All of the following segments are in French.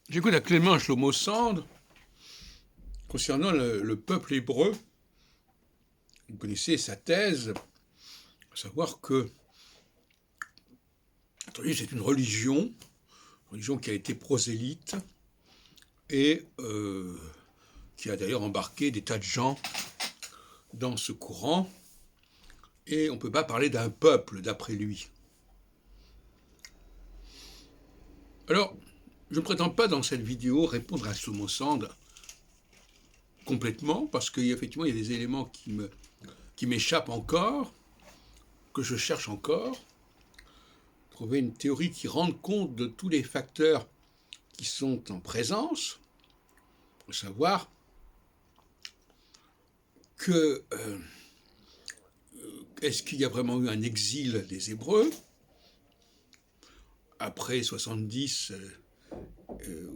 J'écoute actuellement Shlomo Sand concernant le peuple hébreu. Vous connaissez sa thèse, à savoir que c'est une religion qui a été prosélyte et qui a d'ailleurs embarqué des tas de gens dans ce courant. Et on ne peut pas parler d'un peuple d'après lui. Alors, je ne prétends pas dans cette vidéo répondre à Shlomo Sand complètement, parce qu'effectivement, il y a des éléments qui m'échappent encore, que je cherche encore. Trouver une théorie qui rende compte de tous les facteurs qui sont en présence, à savoir que est-ce qu'il y a vraiment eu un exil des Hébreux après 70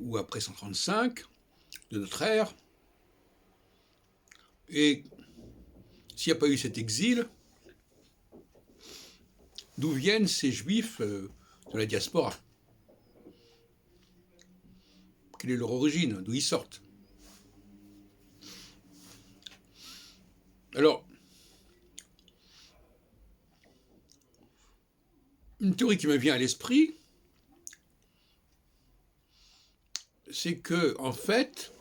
ou après 135 de notre ère, et s'il n'y a pas eu cet exil, d'où viennent ces juifs de la diaspora? Quelle est leur origine? D'où ils sortent? Alors, une théorie qui me vient à l'esprit, c'est que, en fait,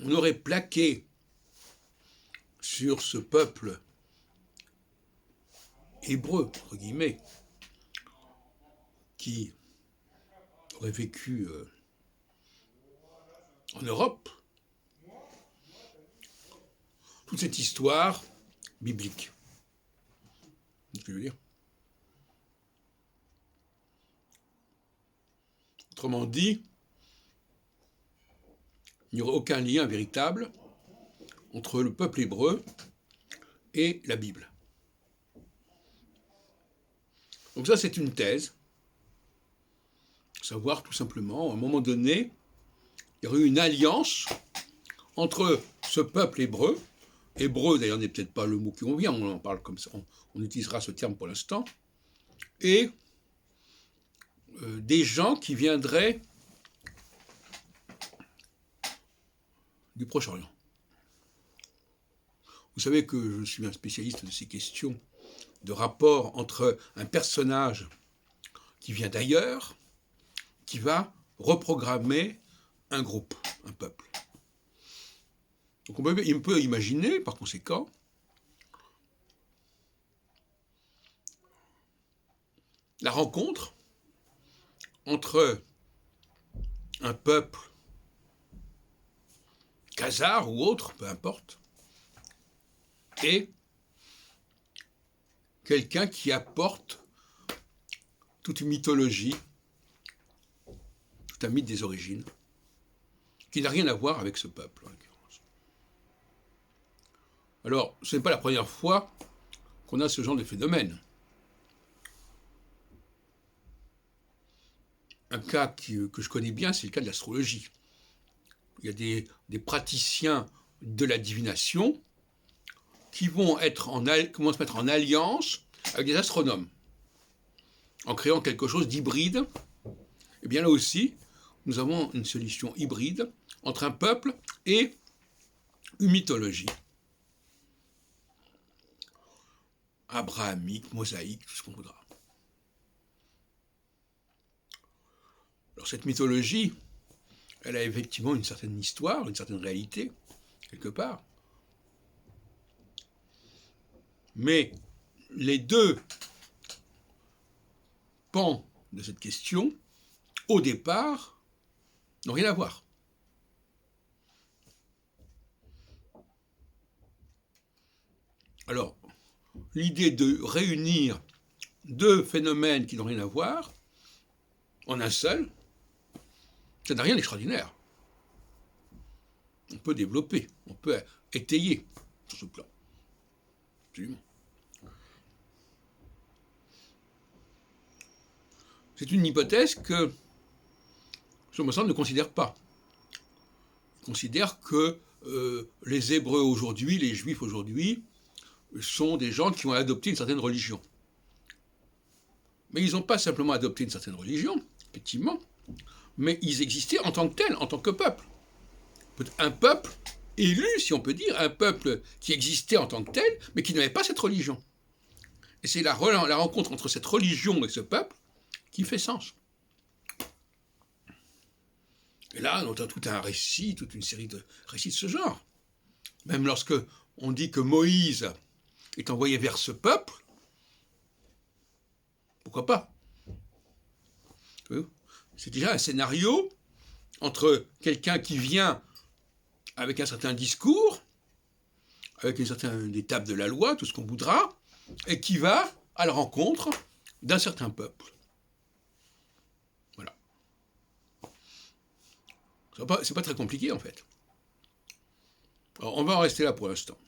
on aurait plaqué sur ce peuple hébreu, entre guillemets, qui aurait vécu en Europe, toute cette histoire biblique. C'est ce que je veux dire. Autrement dit, il n'y aurait aucun lien véritable entre le peuple hébreu et la Bible. Donc ça, c'est une thèse. Savoir tout simplement, à un moment donné, il y aurait eu une alliance entre ce peuple hébreu d'ailleurs n'est peut-être pas le mot qui convient, on en parle comme ça, on utilisera ce terme pour l'instant, et des gens qui viendraient du Proche-Orient. Vous savez que je suis un spécialiste de ces questions de rapport entre un personnage qui vient d'ailleurs, qui va reprogrammer un groupe, un peuple. Donc on peut imaginer, par conséquent, la rencontre entre un peuple khazar ou autre, peu importe, et quelqu'un qui apporte toute une mythologie, tout un mythe des origines, qui n'a rien à voir avec ce peuple, en l'occurrence. Alors, ce n'est pas la première fois qu'on a ce genre de phénomène. Un cas que je connais bien, c'est le cas de l'astrologie. Il y a des praticiens de la divination qui vont se mettre en alliance avec des astronomes, en créant quelque chose d'hybride. Et bien là aussi, nous avons une solution hybride entre un peuple et une mythologie. Abrahamique, mosaïque, tout ce qu'on voudra. Alors cette mythologie, elle a effectivement une certaine histoire, une certaine réalité, quelque part. Mais les deux pans de cette question, au départ, n'ont rien à voir. Alors, l'idée de réunir deux phénomènes qui n'ont rien à voir en un seul, ça n'a rien d'extraordinaire. On peut développer, on peut étayer sur ce plan. Absolument. C'est une hypothèse que Shlomo Sand ne considère pas. Il considère que les Hébreux aujourd'hui, les Juifs aujourd'hui, sont des gens qui ont adopté une certaine religion. Mais ils n'ont pas simplement adopté une certaine religion, effectivement, mais ils existaient en tant que tels, en tant que peuple. Un peuple élu, si on peut dire, un peuple qui existait en tant que tel, mais qui n'avait pas cette religion. Et c'est la rencontre entre cette religion et ce peuple qui fait sens. Et là, on a tout un récit, toute une série de récits de ce genre. Même lorsque on dit que Moïse est envoyé vers ce peuple, pourquoi pas? C'est déjà un scénario entre quelqu'un qui vient avec un certain discours, avec une certaine étape de la loi, tout ce qu'on voudra, et qui va à la rencontre d'un certain peuple. Voilà. C'est pas très compliqué, en fait. Alors, on va en rester là pour l'instant.